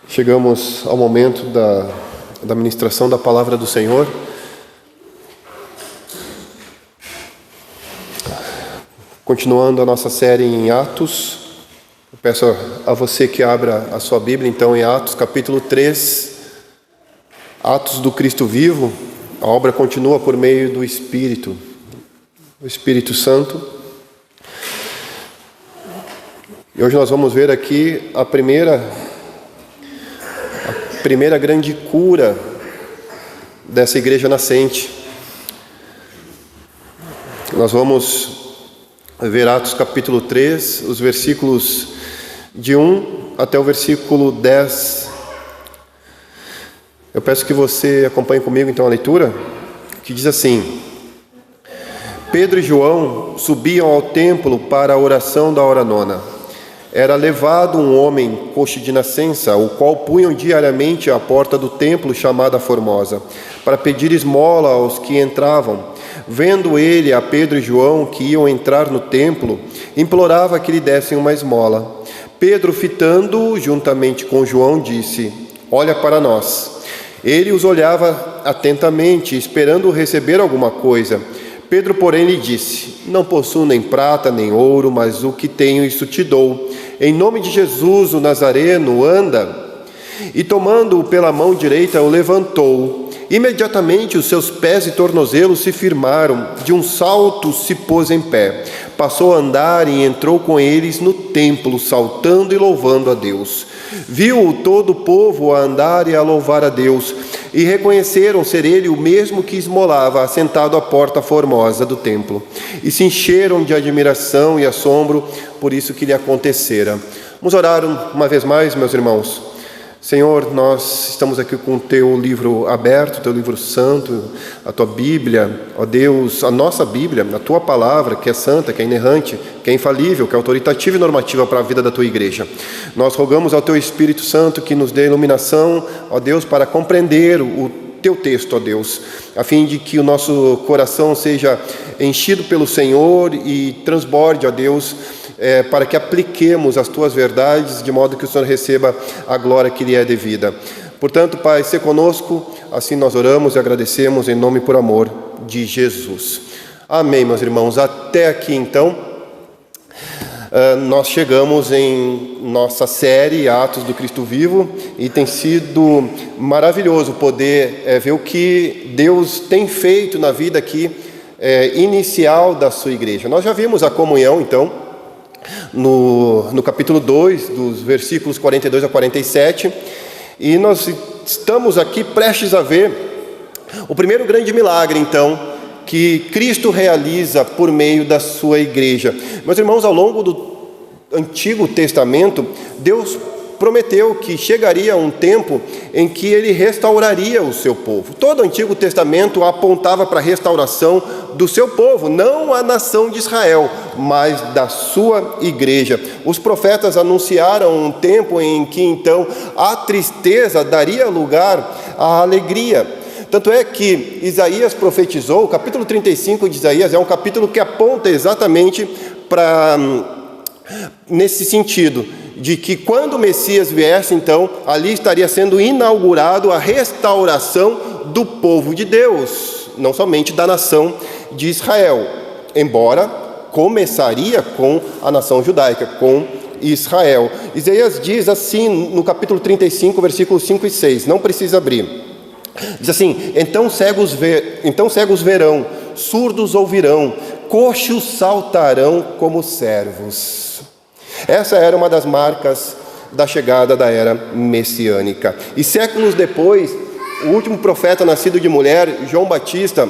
Chegamos ao momento da ministração da palavra do Senhor. Continuando a nossa série em Atos, eu peço a você que abra a sua Bíblia, então, em Atos, capítulo 3, Atos do Cristo vivo. A obra continua por meio do Espírito, o Espírito Santo. E hoje nós vamos ver aqui a primeira grande cura dessa igreja nascente. Nós vamos ver Atos capítulo 3, os versículos de 1 até o versículo 10. Eu peço que você acompanhe comigo então a leitura, que diz assim: Pedro e João subiam ao templo para a oração da hora nona. Era levado um homem coxo de nascença, o qual punham diariamente à porta do templo chamada Formosa, para pedir esmola aos que entravam. Vendo ele a Pedro e João que iam entrar no templo, implorava que lhe dessem uma esmola. Pedro, fitando-o juntamente com João, disse: Olha para nós. Ele os olhava atentamente, esperando receber alguma coisa. Pedro, porém, lhe disse: Não possuo nem prata nem ouro, mas o que tenho, isso te dou. Em nome de Jesus, o Nazareno, anda. E tomando-o pela mão direita, o levantou. Imediatamente os seus pés e tornozelos se firmaram, de um salto se pôs em pé. Passou a andar e entrou com eles no templo, saltando e louvando a Deus. Viu todo o povo a andar e a louvar a Deus, e reconheceram ser ele o mesmo que esmolava, assentado à porta formosa do templo. E se encheram de admiração e assombro por isso que lhe acontecera. Vamos orar uma vez mais, meus irmãos. Senhor, nós estamos aqui com o Teu livro aberto, o Teu livro santo, a Tua Bíblia, ó Deus, a nossa Bíblia, a Tua palavra, que é santa, que é inerrante, que é infalível, que é autoritativa e normativa para a vida da Tua igreja. Nós rogamos ao Teu Espírito Santo que nos dê iluminação, ó Deus, para compreender o Teu texto, ó Deus, a fim de que o nosso coração seja enchido pelo Senhor e transborde, ó Deus, para que apliquemos as Tuas verdades, de modo que o Senhor receba a glória que lhe é devida. Portanto, Pai, se conosco, assim nós oramos e agradecemos em nome e por amor de Jesus. Amém, meus irmãos. Até aqui, então, nós chegamos em nossa série Atos do Cristo Vivo, e tem sido maravilhoso poder ver o que Deus tem feito na vida aqui inicial da sua igreja. Nós já vimos a comunhão, então, no capítulo 2, dos versículos 42 a 47, e nós estamos aqui prestes a ver o primeiro grande milagre, então, que Cristo realiza por meio da sua igreja. Meus irmãos, ao longo do Antigo Testamento, Deus prometeu que chegaria um tempo em que Ele restauraria o seu povo. Todo o Antigo Testamento apontava para a restauração do seu povo, não a nação de Israel, mas da sua igreja. Os profetas anunciaram um tempo em que, então, a tristeza daria lugar à alegria. Tanto é que Isaías profetizou, o capítulo 35 de Isaías é um capítulo que aponta exatamente nesse sentido, de que quando o Messias viesse, então, ali estaria sendo inaugurado a restauração do povo de Deus, não somente da nação de Israel, embora começaria com a nação judaica, com Israel. Isaías diz assim no capítulo 35, versículos 5 e 6, não precisa abrir. Diz assim: então cegos verão, surdos ouvirão, coxos saltarão como servos. Essa era uma das marcas da chegada da era messiânica. E séculos depois, o último profeta nascido de mulher, João Batista,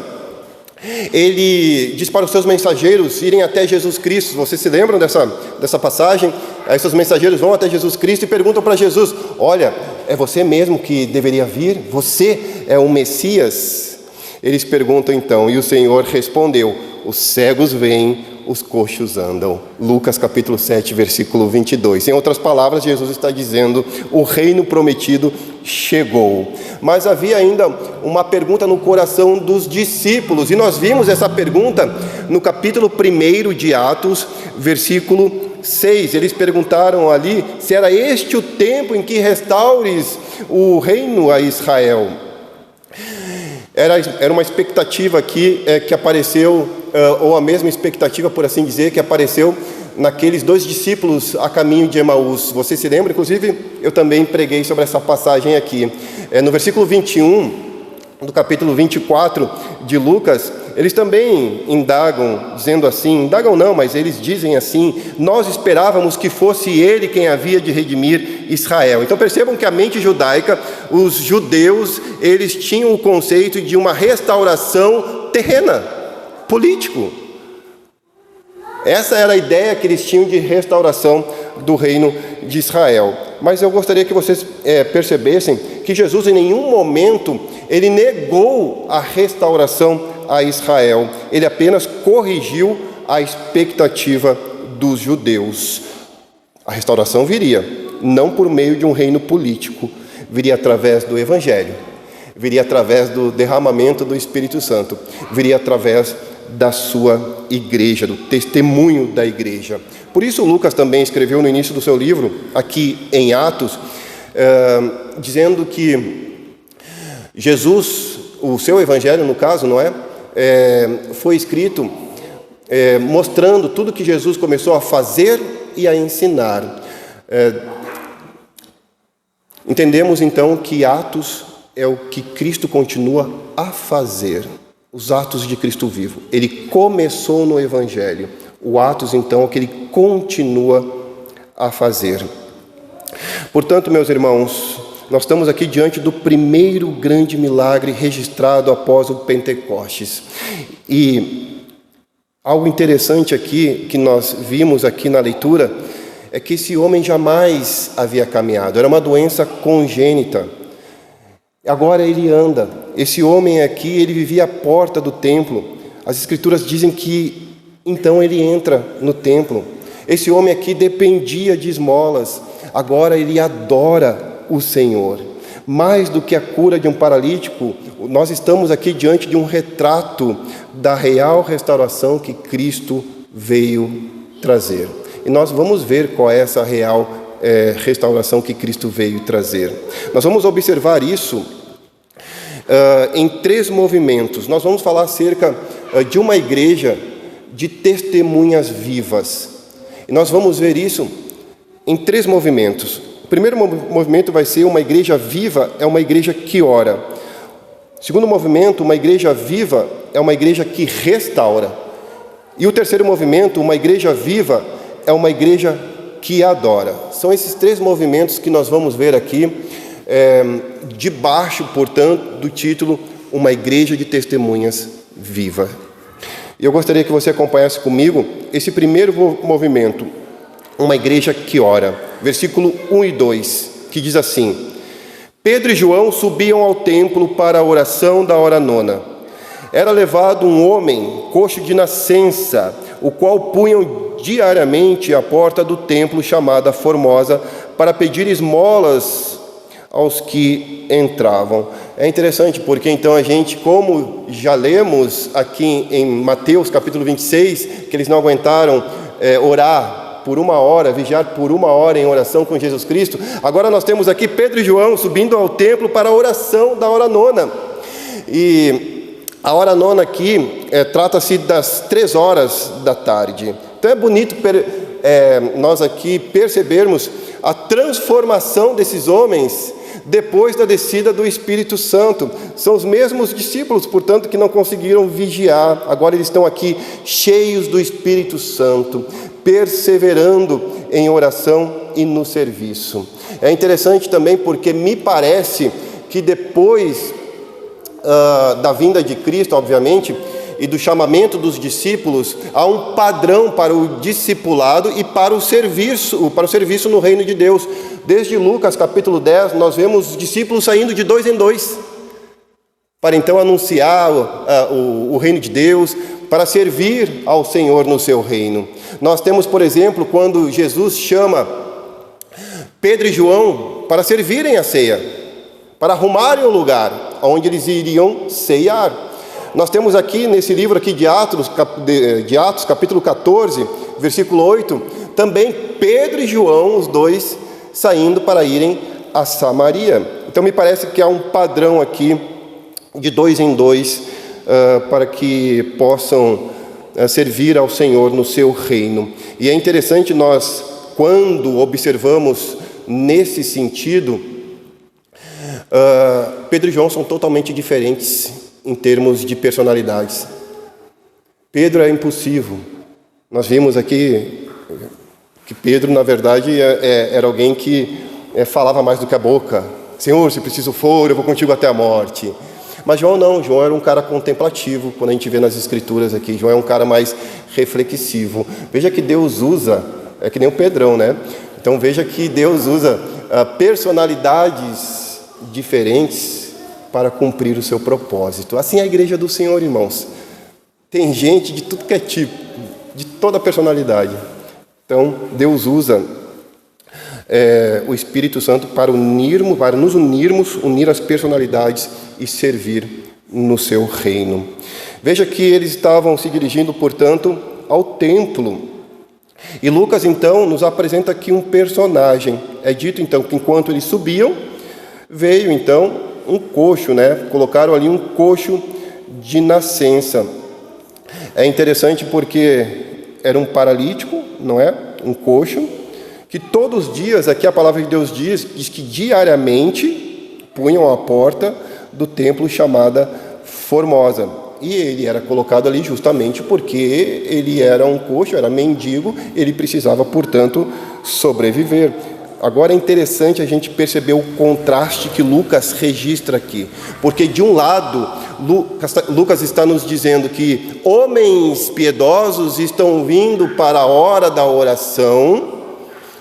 ele diz para os seus mensageiros irem até Jesus Cristo. Vocês se lembram dessa passagem? Aí seus mensageiros vão até Jesus Cristo e perguntam para Jesus: olha, é você mesmo que deveria vir? Você é o Messias? Eles perguntam então, e o Senhor respondeu: os cegos veem, os coxos andam. Lucas capítulo 7, versículo 22. Em outras palavras, Jesus está dizendo: o reino prometido chegou. Mas havia ainda uma pergunta no coração dos discípulos, e nós vimos essa pergunta no capítulo 1 de Atos, versículo 6, eles perguntaram ali se era este o tempo em que restaures o reino a Israel. Era uma expectativa aqui que apareceu, ou a mesma expectativa, por assim dizer, que apareceu naqueles 2 discípulos a caminho de Emaús. Você se lembra? Inclusive, eu também preguei sobre essa passagem aqui. No versículo 21, do capítulo 24 de Lucas, eles também indagam, dizendo assim, indagam não, mas eles dizem assim: nós esperávamos que fosse ele quem havia de redimir Israel. Então percebam que a mente judaica, os judeus, eles tinham o conceito de uma restauração terrena, político. Essa era a ideia que eles tinham de restauração do reino de Israel. Mas eu gostaria que vocês percebessem que Jesus em nenhum momento ele negou a restauração a Israel. Ele apenas corrigiu a expectativa dos judeus. A restauração viria, não por meio de um reino político, viria através do Evangelho, viria através do derramamento do Espírito Santo, viria através da sua igreja, do testemunho da igreja. Por isso Lucas também escreveu no início do seu livro, aqui em Atos, dizendo que Jesus, o seu evangelho no caso, não é? Foi escrito mostrando tudo que Jesus começou a fazer e a ensinar. Entendemos então que Atos é o que Cristo continua a fazer. Os atos de Cristo vivo. Ele começou no Evangelho. O Atos, então, é o que ele continua a fazer. Portanto, meus irmãos, nós estamos aqui diante do primeiro grande milagre registrado após o Pentecostes. E algo interessante aqui, que nós vimos aqui na leitura, é que esse homem jamais havia caminhado. Era uma doença congênita. Agora ele anda. Esse homem aqui, ele vivia à porta do templo. As Escrituras dizem que então ele entra no templo. Esse homem aqui dependia de esmolas. Agora ele adora o Senhor. Mais do que a cura de um paralítico, nós estamos aqui diante de um retrato da real restauração que Cristo veio trazer. E nós vamos ver qual é essa real restauração que Cristo veio trazer. Nós vamos observar isso em 3 movimentos. Nós vamos falar acerca de uma igreja de testemunhas vivas. E nós vamos ver isso em 3 movimentos. O primeiro movimento vai ser uma igreja viva, é uma igreja que ora. O segundo movimento, uma igreja viva, é uma igreja que restaura. E o terceiro movimento, uma igreja viva, é uma igreja que adora. São esses 3 movimentos que nós vamos ver aqui, debaixo, portanto, do título Uma Igreja de Testemunhas Viva. E eu gostaria que você acompanhasse comigo esse primeiro movimento, uma igreja que ora. Versículo 1 e 2, que diz assim: Pedro e João subiam ao templo para a oração da hora nona. Era levado um homem coxo de nascença, o qual punham diariamente à porta do templo chamada Formosa, para pedir esmolas aos que entravam. É interessante porque então a gente, como já lemos aqui em Mateus capítulo 26, que eles não aguentaram orar por 1 hora, vigiar por 1 hora em oração com Jesus Cristo, agora nós temos aqui Pedro e João subindo ao templo para a oração da hora nona. E a hora nona aqui trata-se das 3 horas da tarde. Então é bonito nós aqui percebermos a transformação desses homens depois da descida do Espírito Santo. São os mesmos discípulos, portanto, que não conseguiram vigiar. Agora eles estão aqui cheios do Espírito Santo, perseverando em oração e no serviço. É interessante também porque me parece que depois da vinda de Cristo, obviamente, e do chamamento dos discípulos, há um padrão para o discipulado e para o serviço no reino de Deus. Desde Lucas capítulo 10, nós vemos os discípulos saindo de 2 em 2, para então anunciar o reino de Deus, para servir ao Senhor no seu reino. Nós temos, por exemplo, quando Jesus chama Pedro e João para servirem a ceia, para arrumarem o lugar onde eles iriam ceiar. Nós temos aqui nesse livro aqui de Atos, capítulo 14, versículo 8, também Pedro e João, os dois, saindo para irem a Samaria. Então me parece que há um padrão aqui de 2 em 2 para que possam servir ao Senhor no seu reino. E é interessante nós, quando observamos nesse sentido, Pedro e João são totalmente diferentes em termos de personalidades. Pedro é impulsivo. Nós vimos aqui que Pedro, na verdade, era alguém que falava mais do que a boca. Senhor, se preciso for, eu vou contigo até a morte. Mas João não, João era um cara contemplativo, quando a gente vê nas escrituras aqui. João é um cara mais reflexivo. Veja que Deus usa, é que nem o Pedrão, né? Então veja que Deus usa personalidades diferentes para cumprir o seu propósito. Assim é a igreja do Senhor, irmãos. Tem gente de tudo que é tipo, de toda personalidade. Então Deus usa o Espírito Santo para nos unirmos, unir as personalidades e servir no seu reino. Veja que eles estavam se dirigindo, portanto, ao templo. E Lucas, então, nos apresenta aqui um personagem. É dito, então, que enquanto eles subiam, veio, então, um coxo, né? Colocaram ali um coxo de nascença. É interessante porque era um paralítico, não é? Um coxo, que todos os dias, aqui a palavra de Deus diz que diariamente punham a porta do templo chamada Formosa. E ele era colocado ali justamente porque ele era um coxo, era mendigo, ele precisava, portanto, sobreviver. Agora é interessante a gente perceber o contraste que Lucas registra aqui. Porque de um lado, Lucas está nos dizendo que homens piedosos estão vindo para a hora da oração,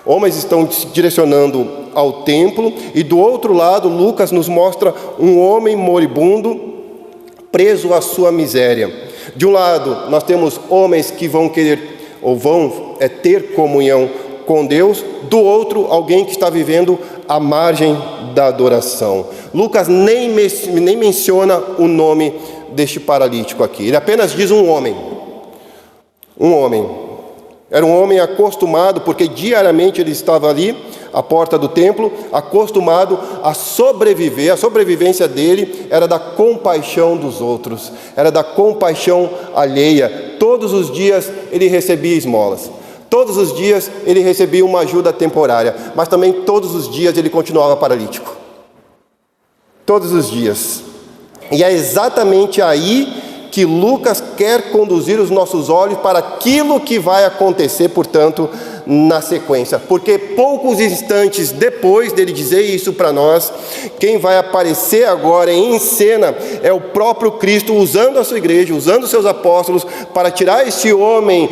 homens estão se direcionando ao templo, e do outro lado, Lucas nos mostra um homem moribundo, preso à sua miséria. De um lado, nós temos homens que vão querer, ou vão ter comunhão com Deus, do outro, alguém que está vivendo à margem da adoração. Lucas nem menciona o nome deste paralítico aqui, ele apenas diz um homem. Um homem. Era um homem acostumado, porque diariamente ele estava ali, à porta do templo, acostumado a sobreviver. A sobrevivência dele era da compaixão dos outros, era da compaixão alheia. Todos os dias ele recebia esmolas, todos os dias ele recebia uma ajuda temporária, mas também todos os dias ele continuava paralítico. Todos os dias. E é exatamente aí que Lucas quer conduzir os nossos olhos para aquilo que vai acontecer, portanto, na sequência. Porque poucos instantes depois dele dizer isso para nós, quem vai aparecer agora em cena é o próprio Cristo, usando a sua igreja, usando os seus apóstolos, para tirar este homem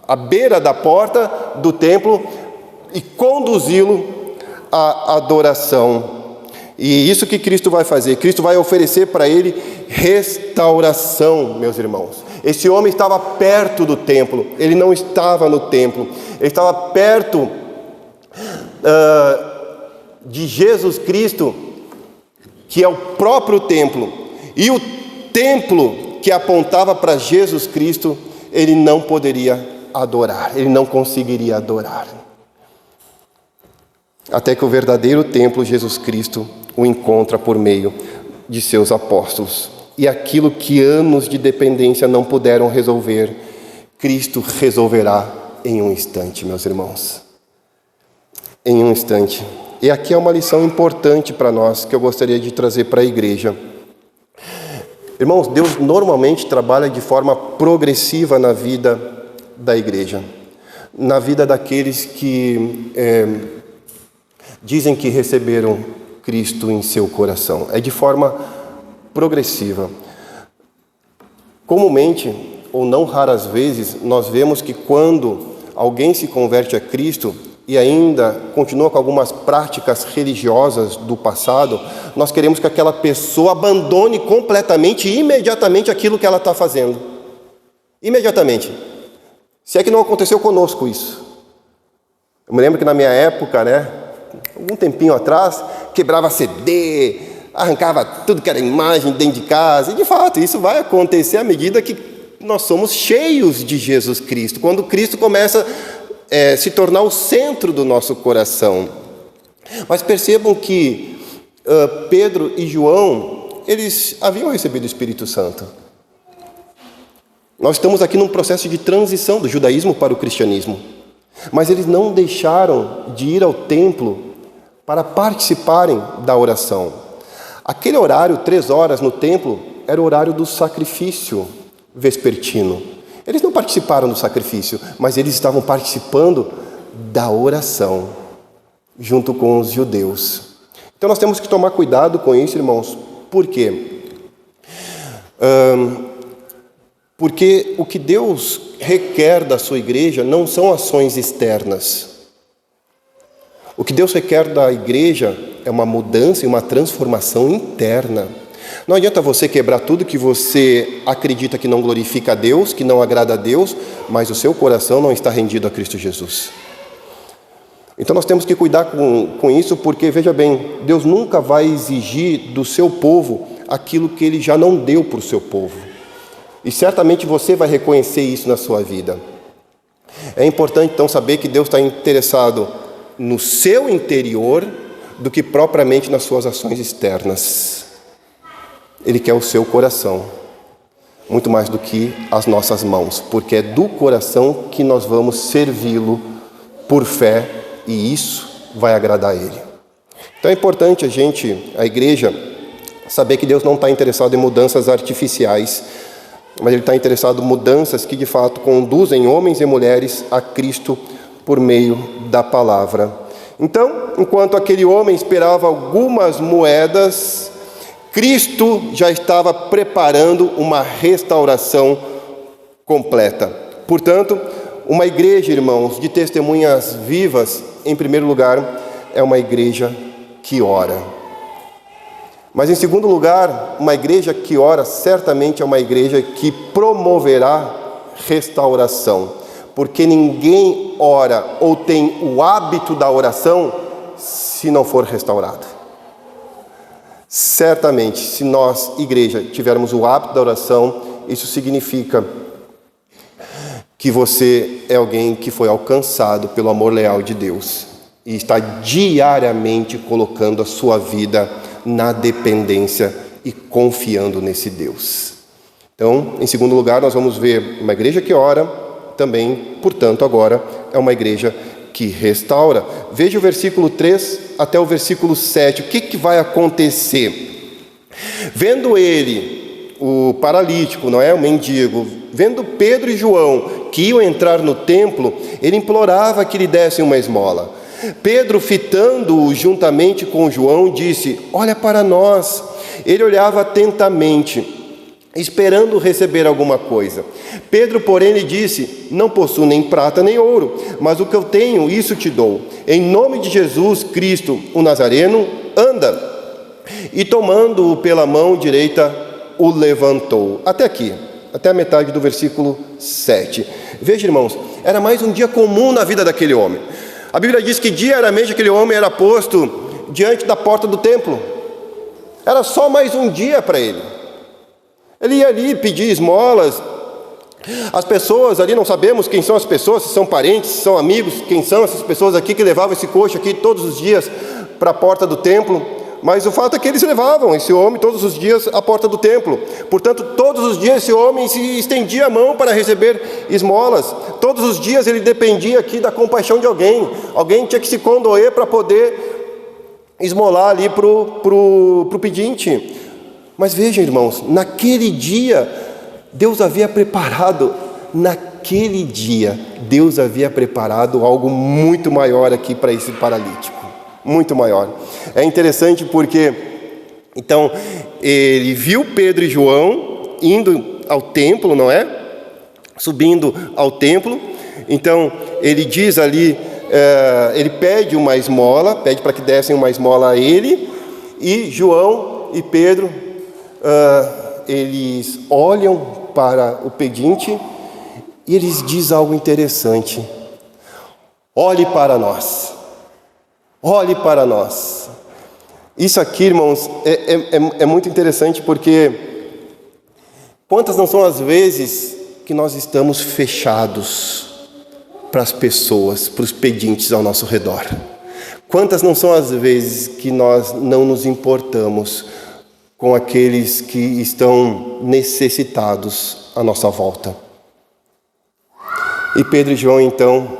à beira da porta do templo e conduzi-lo à adoração. E isso que Cristo vai fazer, Cristo vai oferecer para ele restauração, meus irmãos. Esse homem estava perto do templo, ele não estava no templo, ele estava perto de Jesus Cristo, que é o próprio templo. E o templo que apontava para Jesus Cristo, ele não poderia adorar, ele não conseguiria adorar. Até que o verdadeiro templo, Jesus Cristo, o encontra por meio de seus apóstolos. E aquilo que anos de dependência não puderam resolver, Cristo resolverá em um instante, meus irmãos. Em um instante. E aqui é uma lição importante para nós, que eu gostaria de trazer para a igreja. Irmãos, Deus normalmente trabalha de forma progressiva na vida da igreja, na vida daqueles que dizem que receberam Cristo em seu coração. É de forma progressiva. Comumente, ou não raras vezes, nós vemos que quando alguém se converte a Cristo e ainda continua com algumas práticas religiosas do passado, nós queremos que aquela pessoa abandone completamente e imediatamente aquilo que ela está fazendo. Imediatamente. Se é que não aconteceu conosco isso. Eu me lembro que na minha época, algum tempinho atrás, quebrava CD, arrancava tudo que era imagem dentro de casa, e de fato isso vai acontecer à medida que nós somos cheios de Jesus Cristo, quando Cristo começa a se tornar o centro do nosso coração. Mas percebam que Pedro e João, eles haviam recebido o Espírito Santo. Nós estamos aqui num processo de transição do judaísmo para o cristianismo. Mas eles não deixaram de ir ao templo para participarem da oração. Aquele horário, 3 horas no templo, era o horário do sacrifício vespertino. Eles não participaram do sacrifício, mas eles estavam participando da oração, junto com os judeus. Então nós temos que tomar cuidado com isso, irmãos. Por quê? Porque o que Deus requer da sua igreja não são ações externas. O que Deus requer da igreja é uma mudança e uma transformação interna. Não adianta você quebrar tudo que você acredita que não glorifica a Deus, que não agrada a Deus, mas o seu coração não está rendido a Cristo Jesus. Então nós temos que cuidar com isso, porque, veja bem, Deus nunca vai exigir do seu povo aquilo que Ele já não deu para o seu povo. E certamente você vai reconhecer isso na sua vida. É importante então saber que Deus está interessado no seu interior do que propriamente nas suas ações externas. Ele quer o seu coração, muito mais do que as nossas mãos, porque é do coração que nós vamos servi-lo por fé, e isso vai agradar a Ele. Então é importante a igreja, saber que Deus não está interessado em mudanças artificiais, mas Ele está interessado em mudanças que de fato conduzem homens e mulheres a Cristo por meio da palavra. Então, enquanto aquele homem esperava algumas moedas, Cristo já estava preparando uma restauração completa. Portanto, uma igreja, irmãos, de testemunhas vivas, em primeiro lugar, é uma igreja que ora. Mas, em segundo lugar, uma igreja que ora certamente é uma igreja que promoverá restauração. Porque ninguém ora ou tem o hábito da oração se não for restaurado. Certamente, se nós, igreja, tivermos o hábito da oração, isso significa que você é alguém que foi alcançado pelo amor leal de Deus e está diariamente colocando a sua vida na dependência e confiando nesse Deus. Então, em segundo lugar, nós vamos ver uma igreja que ora, também, portanto, agora é uma igreja que restaura. Veja o versículo 3 até o versículo 7. O que vai acontecer? Vendo ele, o paralítico, não é? O mendigo, vendo Pedro e João que iam entrar no templo, ele implorava que lhe dessem uma esmola. Pedro, fitando-o juntamente com João, disse: olha para nós. Ele olhava atentamente, esperando receber alguma coisa. Pedro, porém, lhe disse: não possuo nem prata nem ouro, mas o que eu tenho, isso te dou. Em nome de Jesus Cristo, o Nazareno, anda. E tomando-o pela mão direita, o levantou. Até aqui, até a metade do versículo 7. Veja, irmãos, era mais um dia comum na vida daquele homem. A Bíblia diz que diariamente aquele homem era posto diante da porta do templo. Era só mais um dia para ele. Ele ia ali pedir esmolas. As pessoas ali, não sabemos quem são as pessoas, se são parentes, se são amigos, quem são essas pessoas aqui que levavam esse coxo aqui todos os dias para a porta do templo. Mas o fato é que eles levavam esse homem todos os dias à porta do templo. Portanto, todos os dias esse homem se estendia a mão para receber esmolas. Todos os dias ele dependia aqui da compaixão de alguém. Alguém tinha que se condoer para poder esmolar ali para o pedinte. Mas vejam, irmãos, naquele dia, Deus havia preparado algo muito maior aqui para esse paralítico. Muito maior. É interessante porque, então, ele viu Pedro e João indo ao templo, não é? Subindo ao templo. Então, ele diz ali, ele pede uma esmola, pede para que dessem uma esmola a ele. E João e Pedro, eles olham para o pedinte e eles dizem algo interessante: olhe para nós. Olhe para nós. Isso aqui, irmãos, é muito interessante, porque quantas não são as vezes que nós estamos fechados para as pessoas, para os pedintes ao nosso redor? Quantas não são as vezes que nós não nos importamos com aqueles que estão necessitados à nossa volta? E Pedro e João, então,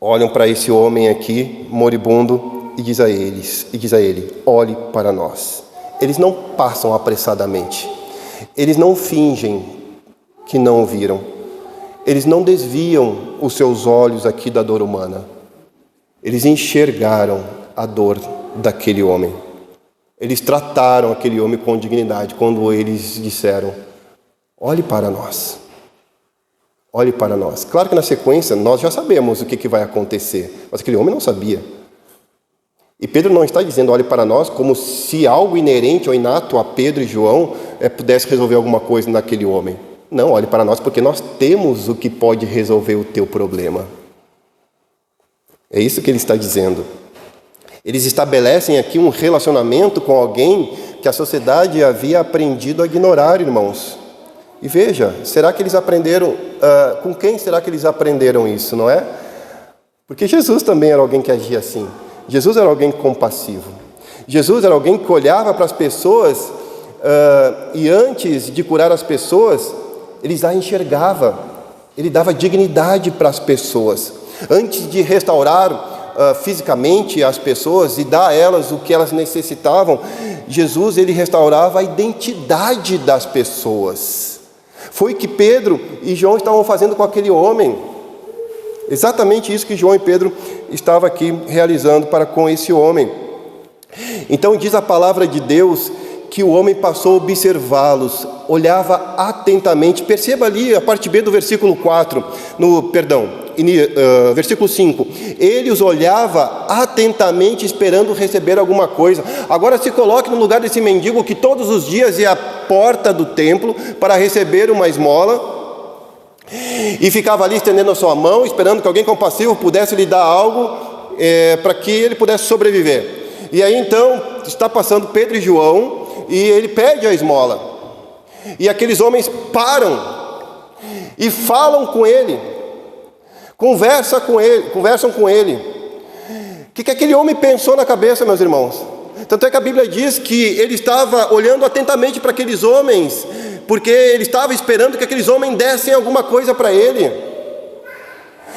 olham para esse homem aqui, moribundo, e diz a ele, olhe para nós. Eles não passam apressadamente. Eles não fingem que não o viram. Eles não desviam os seus olhos aqui da dor humana. Eles enxergaram a dor daquele homem. Eles trataram aquele homem com dignidade quando eles disseram, olhe para nós. Olhe para nós. Claro que na sequência nós já sabemos o que vai acontecer, mas aquele homem não sabia. E Pedro não está dizendo olhe para nós como se algo inerente ou inato a Pedro e João pudesse resolver alguma coisa naquele homem. Não, olhe para nós porque nós temos o que pode resolver o teu problema. É isso que ele está dizendo. Eles estabelecem aqui um relacionamento com alguém que a sociedade havia aprendido a ignorar, irmãos. E veja, será que eles aprenderam, com quem será que eles aprenderam isso, não é? Porque Jesus também era alguém que agia assim. Jesus era alguém compassivo. Jesus era alguém que olhava para as pessoas e antes de curar as pessoas, ele as enxergava. Ele dava dignidade para as pessoas. Antes de restaurar fisicamente as pessoas e dar a elas o que elas necessitavam, Jesus ele restaurava a identidade das pessoas. Foi o que Pedro e João estavam fazendo com aquele homem. Exatamente isso que João e Pedro estavam aqui realizando para com esse homem. Então diz a palavra de Deus que o homem passou a observá-los, olhava atentamente. Perceba ali a parte B do versículo 4, versículo 5. Ele os olhava atentamente esperando receber alguma coisa. Agora se coloque no lugar desse mendigo que todos os dias ia à porta do templo para receber uma esmola e ficava ali estendendo a sua mão, esperando que alguém compassivo pudesse lhe dar algo para que ele pudesse sobreviver. E aí então está passando Pedro e João e ele pede a esmola. E aqueles homens param e falam com ele, conversam com ele. O que aquele homem pensou na cabeça, meus irmãos? Tanto é que a Bíblia diz que ele estava olhando atentamente para aqueles homens, porque ele estava esperando que aqueles homens dessem alguma coisa para ele.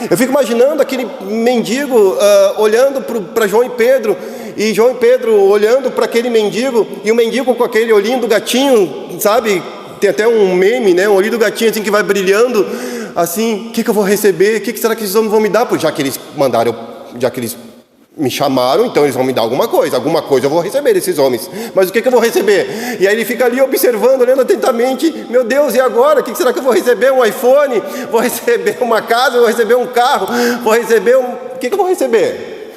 Eu fico imaginando aquele mendigo olhando para João e Pedro, e João e Pedro olhando para aquele mendigo, e o mendigo com aquele olhinho do gatinho, sabe? Tem até um meme, né? Um olhinho do gatinho assim que vai brilhando, assim, o que eu vou receber? O que será que esses homens vão me dar? Já que eles me chamaram, então eles vão me dar alguma coisa eu vou receber desses homens, mas o que eu vou receber? E aí ele fica ali observando, olhando atentamente, meu Deus, e agora? O que será que eu vou receber? Um iPhone? Vou receber uma casa? Vou receber um carro? Vou receber o que eu vou receber?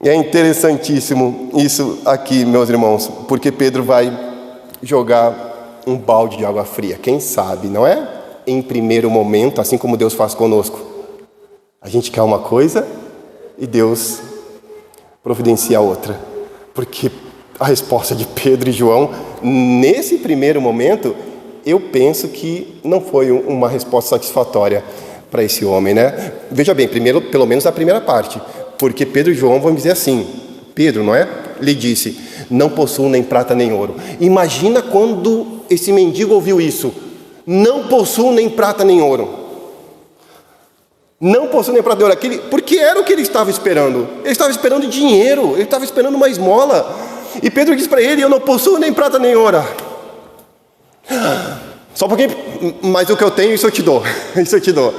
E é interessantíssimo isso aqui, meus irmãos, porque Pedro vai jogar um balde de água fria, quem sabe, não é? Em primeiro momento, assim como Deus faz conosco, a gente quer uma coisa e Deus providencia outra, porque a resposta de Pedro e João, nesse primeiro momento, eu penso que não foi uma resposta satisfatória para esse homem, né? Veja bem, primeiro, pelo menos a primeira parte, porque Pedro e João vão dizer assim, Pedro, não é? Lhe disse, não possuo nem prata nem ouro. Imagina quando esse mendigo ouviu isso, não possuo nem prata nem ouro. Não possuo nem prata nem ouro, porque era o que ele estava esperando. Ele estava esperando dinheiro, ele estava esperando uma esmola. E Pedro diz para ele, eu não possuo nem prata nem ouro. Só um pouquinho, mas o que eu tenho, isso eu te dou. Isso eu te dou.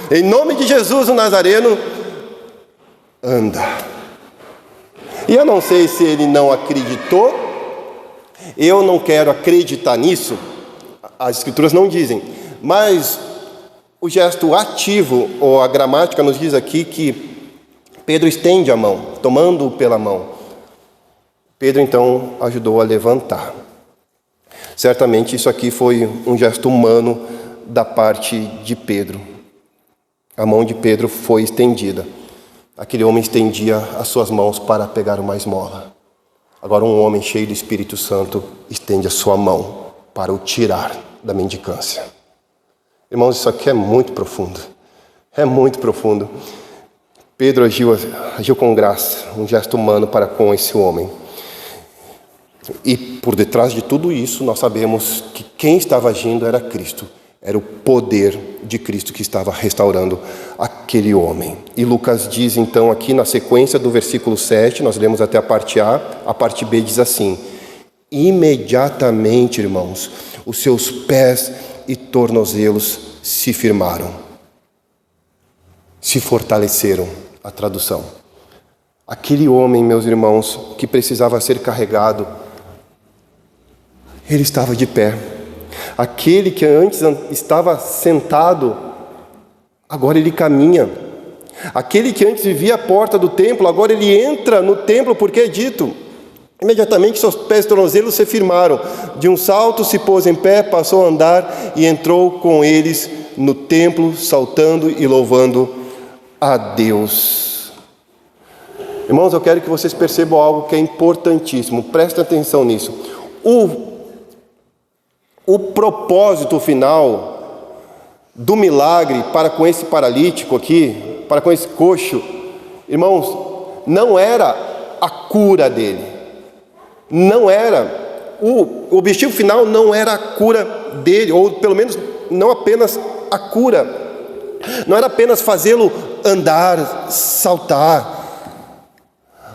Em nome de Jesus o Nazareno, anda. E eu não sei se ele não acreditou, eu não quero acreditar nisso, as escrituras não dizem, mas o gesto ativo, ou a gramática nos diz aqui que Pedro estende a mão, tomando-o pela mão. Pedro então ajudou a levantar. Certamente isso aqui foi um gesto humano da parte de Pedro. A mão de Pedro foi estendida. Aquele homem estendia as suas mãos para pegar uma esmola. Agora um homem cheio do Espírito Santo estende a sua mão para o tirar da mendicância. Irmãos, isso aqui é muito profundo. É muito profundo. Pedro agiu com graça, um gesto humano para com esse homem. E por detrás de tudo isso, nós sabemos que quem estava agindo era Cristo. Era o poder de Cristo que estava restaurando aquele homem. E Lucas diz então aqui na sequência do versículo 7, nós lemos até a parte A parte B diz assim: imediatamente, irmãos, os seus pés e tornozelos se firmaram, se fortaleceram, a tradução. Aquele homem, meus irmãos, que precisava ser carregado, ele estava de pé. Aquele que antes estava sentado, agora ele caminha. Aquele que antes vivia à porta do templo, agora ele entra no templo, porque é dito: imediatamente seus pés e tornozelos se firmaram. De um salto se pôs em pé, passou a andar e entrou com eles no templo, saltando e louvando a Deus. Irmãos, eu quero que vocês percebam algo que é importantíssimo. Prestem atenção nisso. O propósito final do milagre para com esse paralítico aqui, para com esse coxo, irmãos, não era a cura dele. Não era. O objetivo final não era a cura dele, ou pelo menos não apenas a cura. Não era apenas fazê-lo andar, saltar,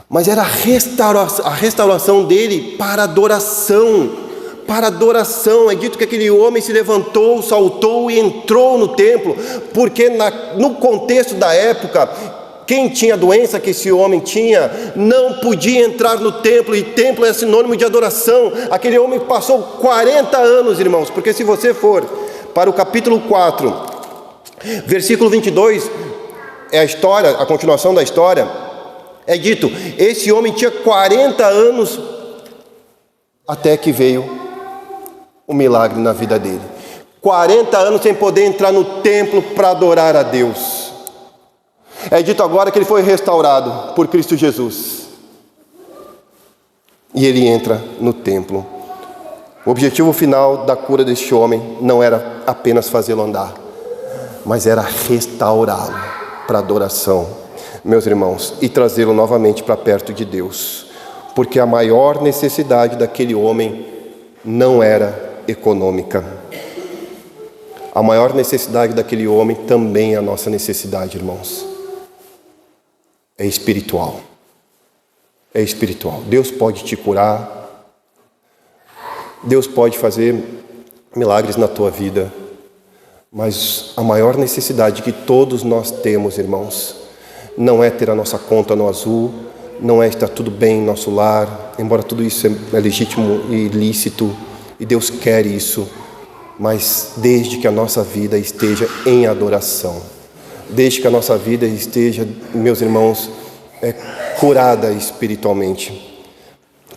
mas era a restauração dele para adoração. Para adoração. É dito que aquele homem se levantou, saltou e entrou no templo, porque no contexto da época, quem tinha a doença que esse homem tinha, não podia entrar no templo, e templo é sinônimo de adoração. Aquele homem passou 40 anos, irmãos, porque se você for para o capítulo 4, versículo 22, é a história, a continuação da história, é dito, esse homem tinha 40 anos, até que veio o milagre na vida dele. 40 anos sem poder entrar no templo para adorar a Deus. É dito agora que ele foi restaurado por Cristo Jesus. E ele entra no templo. O objetivo final da cura deste homem não era apenas fazê-lo andar, mas era restaurá-lo para adoração, meus irmãos, e trazê-lo novamente para perto de Deus. Porque a maior necessidade daquele homem não era econômica. A maior necessidade daquele homem também é a nossa necessidade, irmãos. É espiritual. É espiritual. Deus pode te curar. Deus pode fazer milagres na tua vida. Mas a maior necessidade que todos nós temos, irmãos, não é ter a nossa conta no azul, não é estar tudo bem em nosso lar, embora tudo isso é legítimo e lícito, e Deus quer isso, mas desde que a nossa vida esteja em adoração, desde que a nossa vida esteja, meus irmãos, curada espiritualmente,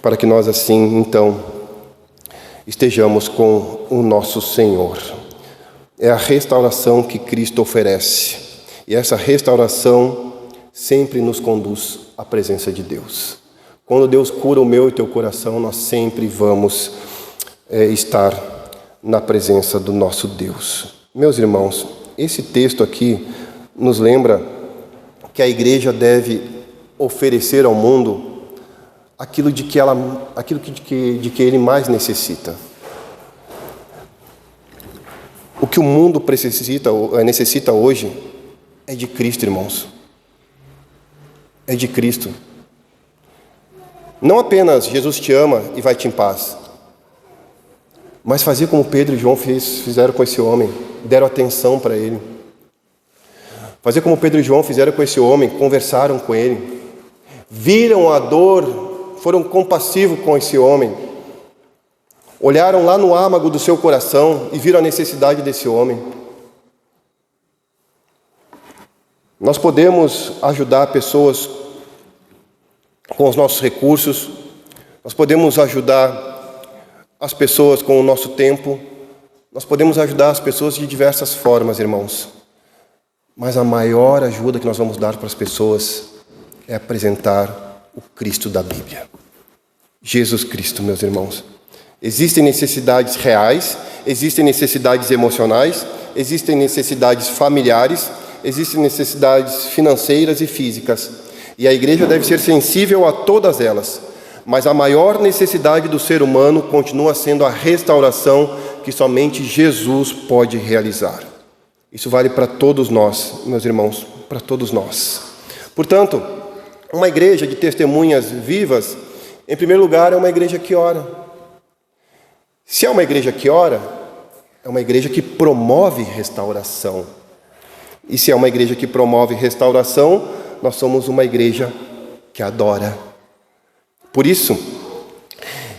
para que nós assim, então, estejamos com o nosso Senhor. É a restauração que Cristo oferece, e essa restauração sempre nos conduz à presença de Deus. Quando Deus cura o meu e teu coração, nós sempre vamos estar na presença do nosso Deus. Meus irmãos, esse texto aqui nos lembra que a igreja deve oferecer ao mundo aquilo de que ele mais necessita. O que o mundo necessita hoje é de Cristo, irmãos. É de Cristo. Não apenas Jesus te ama e vai-te em paz, mas fazer como Pedro e João fizeram com esse homem, deram atenção para ele. Fazer como Pedro e João fizeram com esse homem, conversaram com ele, viram a dor, foram compassivos com esse homem, olharam lá no âmago do seu coração e viram a necessidade desse homem. Nós podemos ajudar pessoas com os nossos recursos, nós podemos ajudar as pessoas com o nosso tempo, nós podemos ajudar as pessoas de diversas formas, irmãos. Mas a maior ajuda que nós vamos dar para as pessoas é apresentar o Cristo da Bíblia. Jesus Cristo, meus irmãos. Existem necessidades reais, existem necessidades emocionais, existem necessidades familiares, existem necessidades financeiras e físicas. E a igreja deve ser sensível a todas elas. Mas a maior necessidade do ser humano continua sendo a restauração que somente Jesus pode realizar. Isso vale para todos nós, meus irmãos, para todos nós. Portanto, uma igreja de testemunhas vivas, em primeiro lugar, é uma igreja que ora. Se é uma igreja que ora, é uma igreja que promove restauração. E se é uma igreja que promove restauração, nós somos uma igreja que adora. Por isso,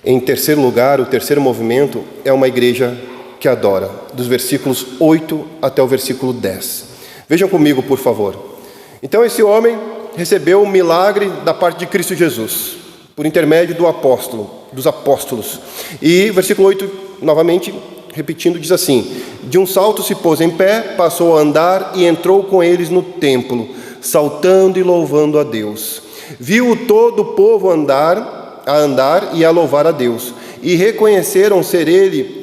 em terceiro lugar, o terceiro movimento é uma igreja que adora, dos versículos 8 até o versículo 10. Vejam comigo, por favor. Então esse homem recebeu o milagre da parte de Cristo Jesus, por intermédio dos apóstolos. E versículo 8, novamente, repetindo, diz assim: de um salto se pôs em pé, passou a andar e entrou com eles no templo, saltando e louvando a Deus. Viu todo o povo a andar e a louvar a Deus, e reconheceram ser ele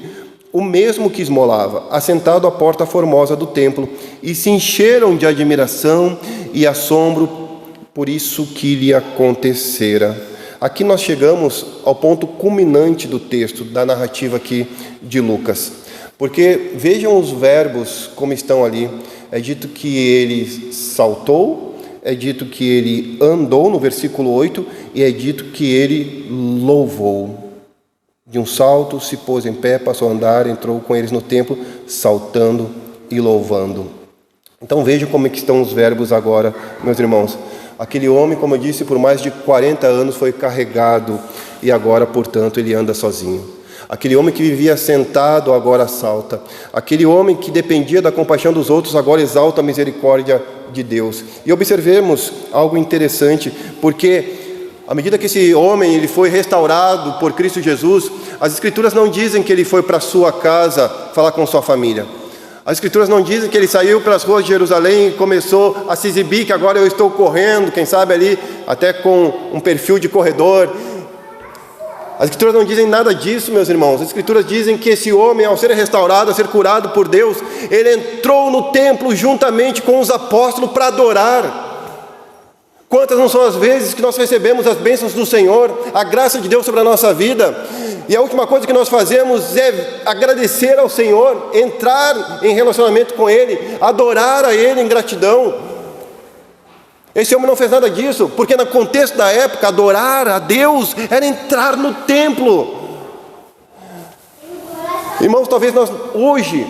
o mesmo que esmolava, assentado à porta formosa do templo, e se encheram de admiração e assombro por isso que lhe acontecera. Aqui nós chegamos ao ponto culminante do texto, da narrativa aqui de Lucas. Porque vejam os verbos como estão ali. É dito que ele saltou, é dito que ele andou, no versículo 8, e é dito que ele louvou. De um salto, se pôs em pé, passou a andar, entrou com eles no templo, saltando e louvando. Então vejam como é que estão os verbos agora, meus irmãos. Aquele homem, como eu disse, por mais de 40 anos foi carregado e agora, portanto, ele anda sozinho. Aquele homem que vivia sentado agora salta. Aquele homem que dependia da compaixão dos outros agora exalta a misericórdia de Deus. E observemos algo interessante, porque à medida que esse homem ele foi restaurado por Cristo Jesus, as Escrituras não dizem que ele foi para sua casa falar com sua família. As Escrituras não dizem que ele saiu pelas ruas de Jerusalém e começou a se exibir, que agora eu estou correndo, quem sabe ali até com um perfil de corredor. As Escrituras não dizem nada disso, meus irmãos. As Escrituras dizem que esse homem, ao ser restaurado, ao ser curado por Deus, ele entrou no templo juntamente com os apóstolos para adorar. Quantas não são as vezes que nós recebemos as bênçãos do Senhor, a graça de Deus sobre a nossa vida, e a última coisa que nós fazemos é agradecer ao Senhor, entrar em relacionamento com Ele, adorar a Ele em gratidão. Esse homem não fez nada disso, porque no contexto da época, adorar a Deus era entrar no templo. Irmãos, talvez hoje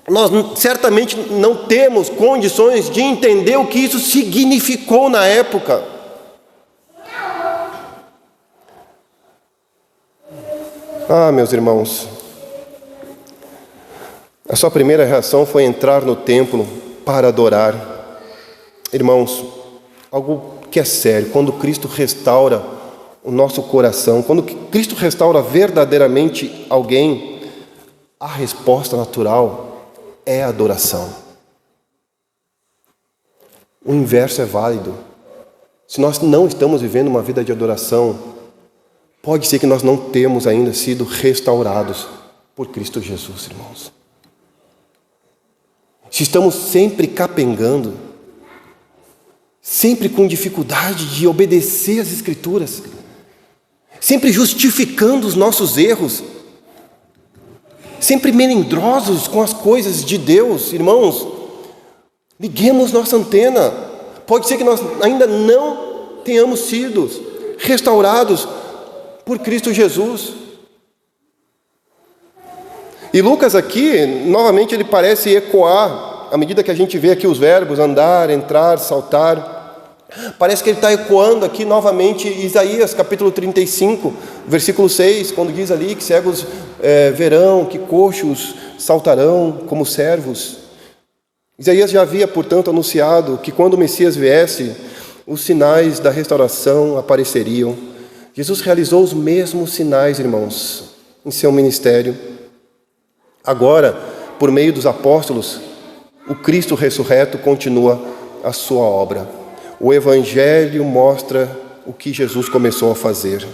nós certamente não temos condições de entender o que isso significou na época. Meus irmãos, a sua primeira reação foi entrar no templo para adorar. Irmãos, algo que é sério, quando Cristo restaura o nosso coração, quando Cristo restaura verdadeiramente alguém, a resposta natural é a adoração. O inverso é válido. Se nós não estamos vivendo uma vida de adoração, pode ser que nós não temos ainda sido restaurados por Cristo Jesus, irmãos. Se estamos sempre capengando, sempre com dificuldade de obedecer às Escrituras, sempre justificando os nossos erros, sempre melindrosos com as coisas de Deus, irmãos, liguemos nossa antena. Pode ser que nós ainda não tenhamos sido restaurados por Cristo Jesus. E Lucas aqui, novamente, ele parece ecoar, à medida que a gente vê aqui os verbos andar, entrar, saltar, parece que ele está ecoando aqui novamente Isaías capítulo 35, versículo 6, quando diz ali que cegos verão, que coxos saltarão como servos. Isaías já havia, portanto, anunciado que quando o Messias viesse, os sinais da restauração apareceriam. Jesus realizou os mesmos sinais, irmãos, em seu ministério. Agora, por meio dos apóstolos, o Cristo ressurreto continua a sua obra. O Evangelho mostra o que Jesus começou a fazer.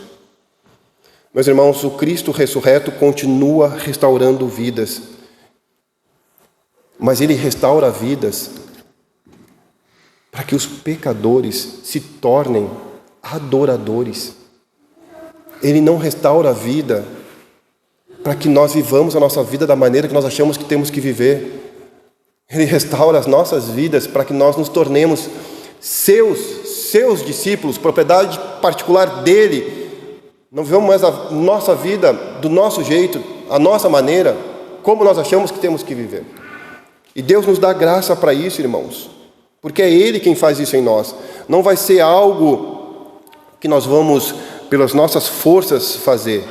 Meus irmãos, o Cristo ressurreto continua restaurando vidas, mas Ele restaura vidas para que os pecadores se tornem adoradores. Ele não restaura a vida para que nós vivamos a nossa vida da maneira que nós achamos que temos que viver. Ele restaura as nossas vidas para que nós nos tornemos seus discípulos, propriedade particular dele. Não vivamos mais a nossa vida do nosso jeito, a nossa maneira, como nós achamos que temos que viver. E Deus nos dá graça para isso, irmãos, porque é Ele quem faz isso em nós. Não vai ser algo que nós vamos, pelas nossas forças, fazer.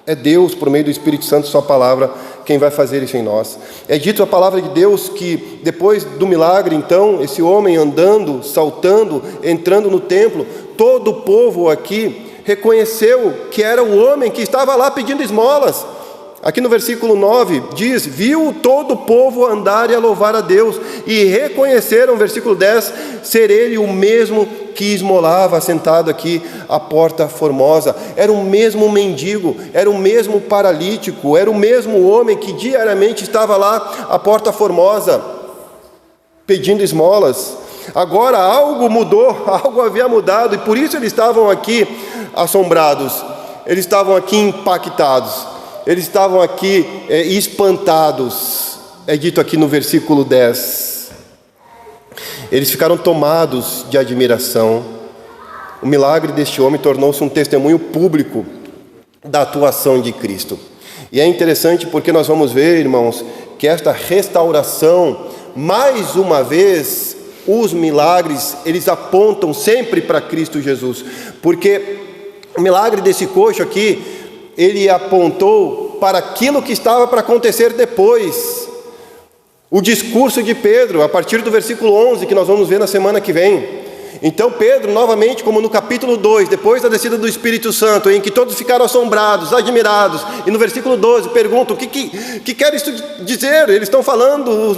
É Deus, por meio do Espírito Santo, Sua palavra, quem vai fazer isso em nós. É dito a palavra de Deus que, depois do milagre, então, esse homem andando, saltando, entrando no templo, todo o povo aqui reconheceu que era o homem que estava lá pedindo esmolas. Aqui no versículo 9 diz: viu todo o povo andar e a louvar a Deus, e reconheceram, versículo 10, ser ele o mesmo que esmolava, sentado aqui à porta formosa. Era o mesmo mendigo, era o mesmo paralítico, era o mesmo homem que diariamente estava lá à porta formosa, pedindo esmolas. Agora algo mudou, algo havia mudado, e por isso eles estavam aqui assombrados, eles estavam aqui impactados, eles estavam aqui espantados. É dito aqui no versículo 10. Eles ficaram tomados de admiração. O milagre deste homem tornou-se um testemunho público da atuação de Cristo. E é interessante porque nós vamos ver, irmãos, que esta restauração, mais uma vez, os milagres, eles apontam sempre para Cristo Jesus. Porque o milagre desse coxo aqui, ele apontou para aquilo que estava para acontecer depois. O discurso de Pedro, a partir do versículo 11, que nós vamos ver na semana que vem. Então Pedro, novamente, como no capítulo 2, depois da descida do Espírito Santo, em que todos ficaram assombrados, admirados, e no versículo 12 perguntam: o que quer isso dizer? Eles estão falando os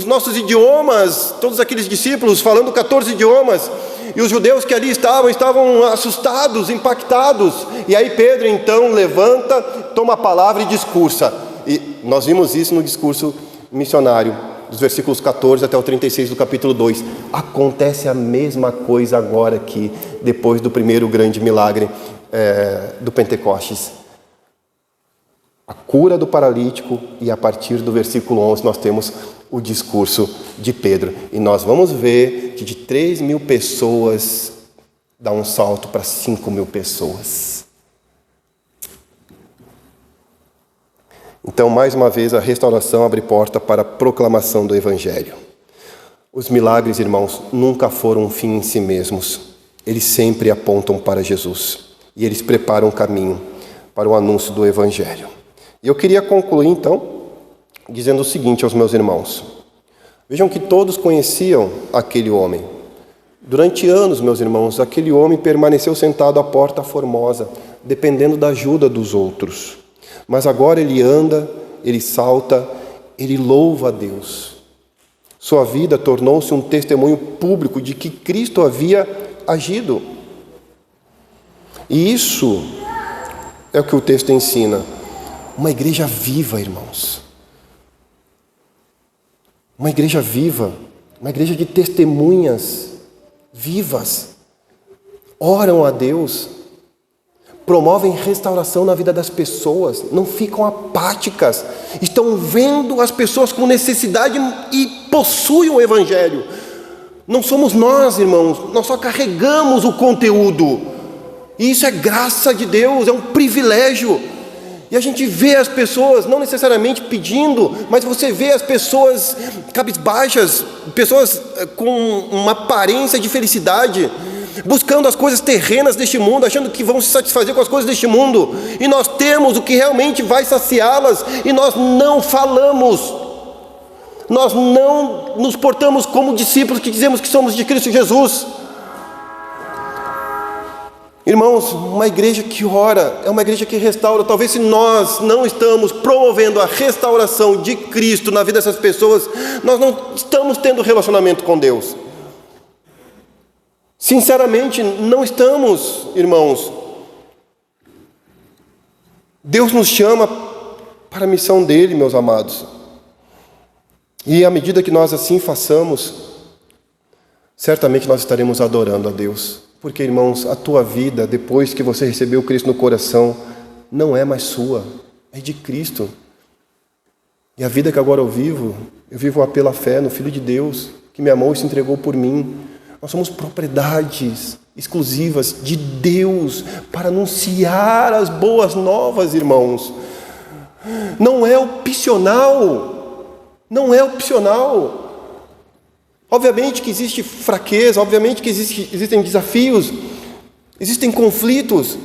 nossos idiomas, todos aqueles discípulos falando 14 idiomas, e os judeus que ali estavam assustados, impactados. E aí Pedro então levanta, toma a palavra e discursa. E nós vimos isso no discurso missionário, dos versículos 14 até o 36 do capítulo 2. Acontece a mesma coisa agora aqui, depois do primeiro grande milagre do Pentecostes. A cura do paralítico, e a partir do versículo 11 nós temos o discurso de Pedro. E nós vamos ver que de 3.000 pessoas dá um salto para 5.000 pessoas. Então, mais uma vez, a restauração abre porta para a proclamação do Evangelho. Os milagres, irmãos, nunca foram um fim em si mesmos. Eles sempre apontam para Jesus. E eles preparam o caminho para o anúncio do Evangelho. E eu queria concluir, então, dizendo o seguinte aos meus irmãos. Vejam que todos conheciam aquele homem. Durante anos, meus irmãos, aquele homem permaneceu sentado à porta formosa, dependendo da ajuda dos outros. Mas agora ele anda, ele salta, ele louva a Deus. Sua vida tornou-se um testemunho público de que Cristo havia agido. E isso é o que o texto ensina. Uma igreja viva, irmãos. Uma igreja viva, uma igreja de testemunhas vivas. Oram a Deus. Promovem restauração na vida das pessoas, não ficam apáticas, estão vendo as pessoas com necessidade e possuem o Evangelho. Não somos nós, irmãos, nós só carregamos o conteúdo, e isso é graça de Deus, é um privilégio. E a gente vê as pessoas, não necessariamente pedindo, mas você vê as pessoas cabisbaixas, pessoas com uma aparência de felicidade, buscando as coisas terrenas deste mundo, achando que vão se satisfazer com as coisas deste mundo. E nós temos o que realmente vai saciá-las, e nós não falamos. Nós não nos portamos como discípulos que dizemos que somos de Cristo Jesus. Irmãos, uma igreja que ora é uma igreja que restaura. Talvez se nós não estamos promovendo a restauração de Cristo na vida dessas pessoas, nós não estamos tendo relacionamento com Deus. Sinceramente, não estamos, irmãos. Deus nos chama para a missão dele, meus amados. E à medida que nós assim façamos, certamente nós estaremos adorando a Deus. Porque, irmãos, a tua vida, depois que você recebeu Cristo no coração, não é mais sua, é de Cristo. E a vida que agora eu vivo pela fé no Filho de Deus, que me amou e se entregou por mim. Nós somos propriedades exclusivas de Deus para anunciar as boas novas, irmãos. Não é opcional. Não é opcional. Obviamente que existe fraqueza, obviamente que existem desafios, existem conflitos.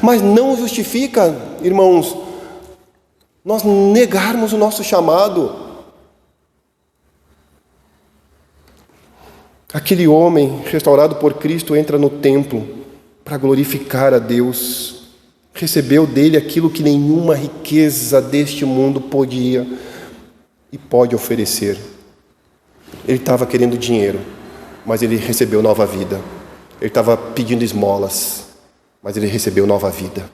Mas não justifica, irmãos, nós negarmos o nosso chamado. Aquele homem restaurado por Cristo entra no templo para glorificar a Deus. Recebeu dele aquilo que nenhuma riqueza deste mundo podia e pode oferecer. Ele estava querendo dinheiro, mas ele recebeu nova vida. Ele estava pedindo esmolas, mas ele recebeu nova vida.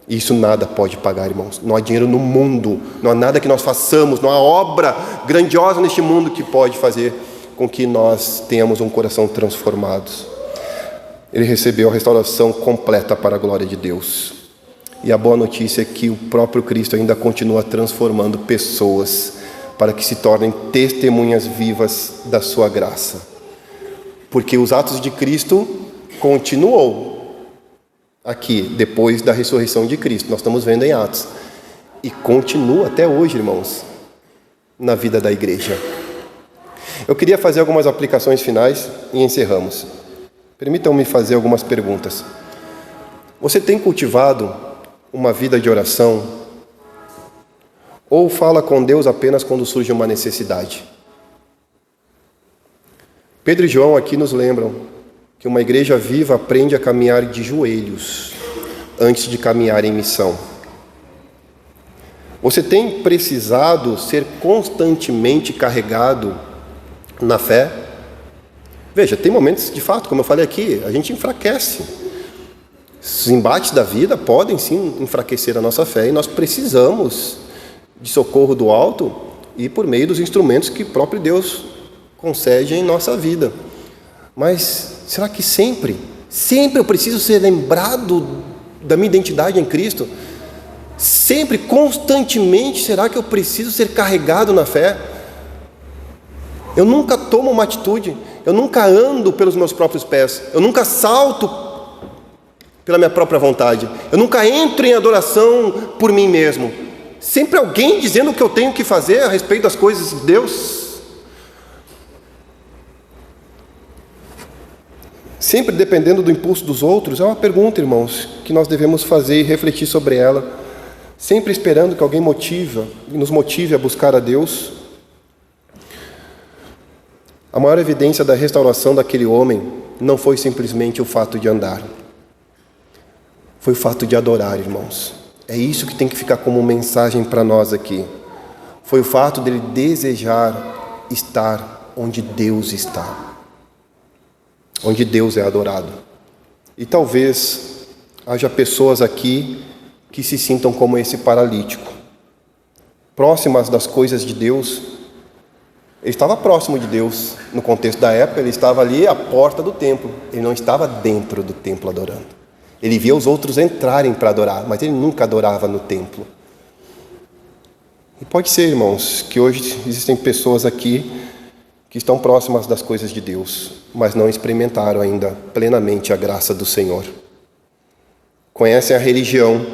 E isso nada pode pagar, irmãos. Não há dinheiro no mundo, não há nada que nós façamos, não há obra grandiosa neste mundo que pode fazer com que nós tenhamos um coração transformado. Ele recebeu a restauração completa para a glória de Deus. E a boa notícia é que o próprio Cristo ainda continua transformando pessoas para que se tornem testemunhas vivas da sua graça. Porque os atos de Cristo continuou aqui, depois da ressurreição de Cristo. Nós estamos vendo em Atos. E continua até hoje, irmãos, na vida da igreja. Eu queria fazer algumas aplicações finais e encerramos. Permitam-me fazer algumas perguntas. Você tem cultivado uma vida de oração? Ou fala com Deus apenas quando surge uma necessidade? Pedro e João aqui nos lembram que uma igreja viva aprende a caminhar de joelhos antes de caminhar em missão. Você tem precisado ser constantemente carregado na fé? Veja, tem momentos, de fato, como eu falei aqui, a gente enfraquece. Os embates da vida podem sim enfraquecer a nossa fé e nós precisamos de socorro do alto e por meio dos instrumentos que o próprio Deus concede em nossa vida. Mas será que sempre eu preciso ser lembrado da minha identidade em Cristo? Sempre, constantemente, será que eu preciso ser carregado na fé? Eu nunca tomo uma atitude, eu nunca ando pelos meus próprios pés, eu nunca salto pela minha própria vontade, eu nunca entro em adoração por mim mesmo. Sempre alguém dizendo o que eu tenho que fazer a respeito das coisas de Deus. Sempre dependendo do impulso dos outros. É uma pergunta, irmãos, que nós devemos fazer e refletir sobre ela. Sempre esperando que alguém nos motive a buscar a Deus. A maior evidência da restauração daquele homem não foi simplesmente o fato de andar. Foi o fato de adorar, irmãos. É isso que tem que ficar como mensagem para nós aqui. Foi o fato dele desejar estar onde Deus está. Onde Deus é adorado. E talvez haja pessoas aqui que se sintam como esse paralítico. Próximas das coisas de Deus. Ele estava próximo de Deus. No contexto da época, ele estava ali à porta do templo. Ele não estava dentro do templo adorando. Ele via os outros entrarem para adorar, mas ele nunca adorava no templo. E pode ser, irmãos, que hoje existem pessoas aqui que estão próximas das coisas de Deus, mas não experimentaram ainda plenamente a graça do Senhor. Conhecem a religião,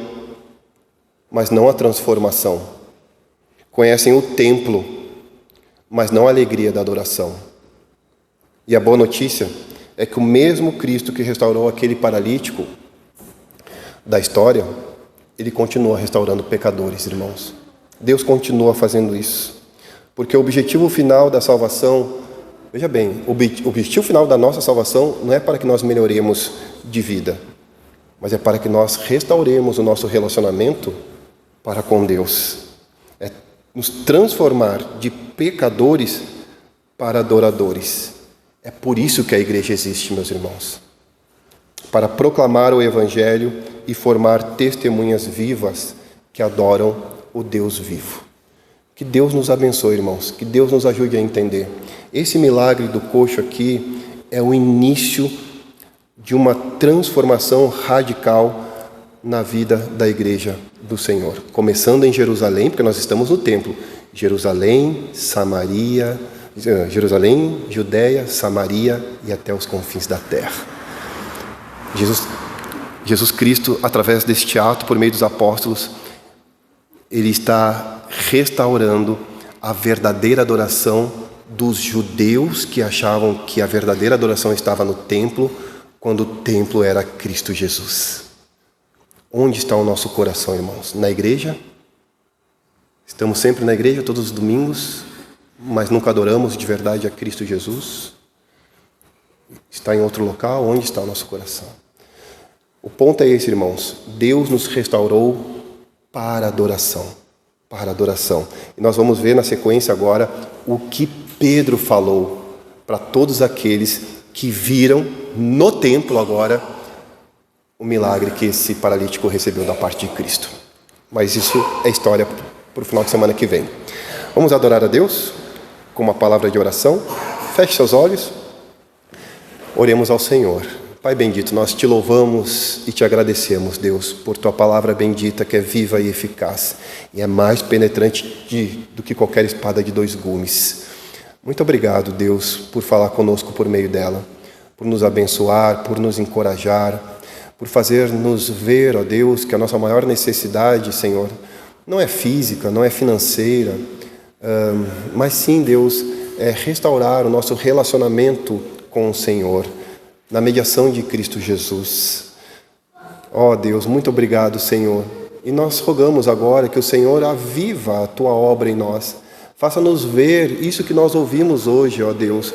mas não a transformação. Conhecem o templo, mas não a alegria da adoração. E a boa notícia é que o mesmo Cristo que restaurou aquele paralítico da história, ele continua restaurando pecadores, irmãos. Deus continua fazendo isso. Porque o objetivo final da salvação, veja bem, o objetivo final da nossa salvação não é para que nós melhoremos de vida, mas é para que nós restauremos o nosso relacionamento para com Deus. É nos transformar de pecadores para adoradores. É por isso que a igreja existe, meus irmãos. Para proclamar o Evangelho e formar testemunhas vivas que adoram o Deus vivo. Que Deus nos abençoe, irmãos, que Deus nos ajude a entender. Esse milagre do coxo aqui é o início de uma transformação radical na vida da igreja do Senhor. Começando em Jerusalém, porque nós estamos no templo. Jerusalém, Judéia, Samaria e até os confins da terra. Jesus Cristo, através deste ato, por meio dos apóstolos, Ele está restaurando a verdadeira adoração dos judeus que achavam que a verdadeira adoração estava no templo, quando o templo era Cristo Jesus. Onde está o nosso coração, irmãos? Na igreja? Estamos sempre na igreja, todos os domingos, mas nunca adoramos de verdade a Cristo Jesus? Está em outro local? Onde está o nosso coração? O ponto é esse, irmãos. Deus nos restaurou para adoração. Para adoração. E nós vamos ver na sequência agora o que Pedro falou para todos aqueles que viram no templo agora o milagre que esse paralítico recebeu da parte de Cristo. Mas isso é história para o final de semana que vem. Vamos adorar a Deus com uma palavra de oração. Feche seus olhos. Oremos ao Senhor. Pai bendito, nós te louvamos e te agradecemos, Deus, por tua palavra bendita que é viva e eficaz e é mais penetrante do que qualquer espada de 2 gumes. Muito obrigado, Deus, por falar conosco por meio dela, por nos abençoar, por nos encorajar, por fazer-nos ver, ó Deus, que a nossa maior necessidade, Senhor, não é física, não é financeira, mas sim, Deus, é restaurar o nosso relacionamento com o Senhor, na mediação de Cristo Jesus. Ó Deus, muito obrigado, Senhor. E nós rogamos agora que o Senhor aviva a tua obra em nós. Faça-nos ver isso que nós ouvimos hoje, ó Deus.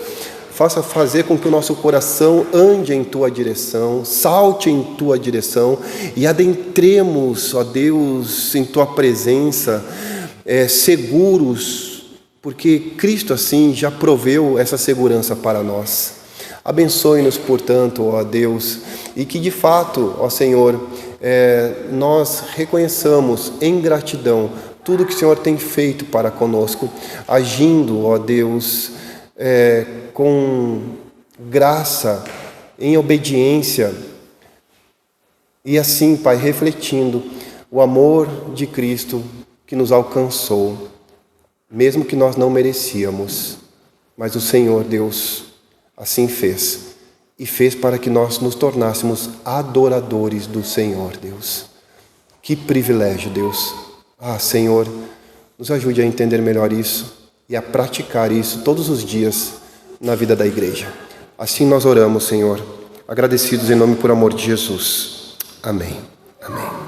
Faça fazer com que o nosso coração ande em tua direção, salte em tua direção e adentremos, ó Deus, em tua presença, seguros, porque Cristo assim já proveu essa segurança para nós. Abençoe-nos, portanto, ó Deus, e que de fato, ó Senhor, nós reconheçamos em gratidão tudo que o Senhor tem feito para conosco, agindo, ó Deus, com graça, em obediência, e assim, Pai, refletindo o amor de Cristo que nos alcançou, mesmo que nós não merecíamos, mas o Senhor, Deus, assim fez, e fez para que nós nos tornássemos adoradores do Senhor, Deus. Que privilégio, Deus. Senhor, nos ajude a entender melhor isso e a praticar isso todos os dias na vida da igreja. Assim nós oramos, Senhor, agradecidos em nome e por amor de Jesus. Amém. Amém.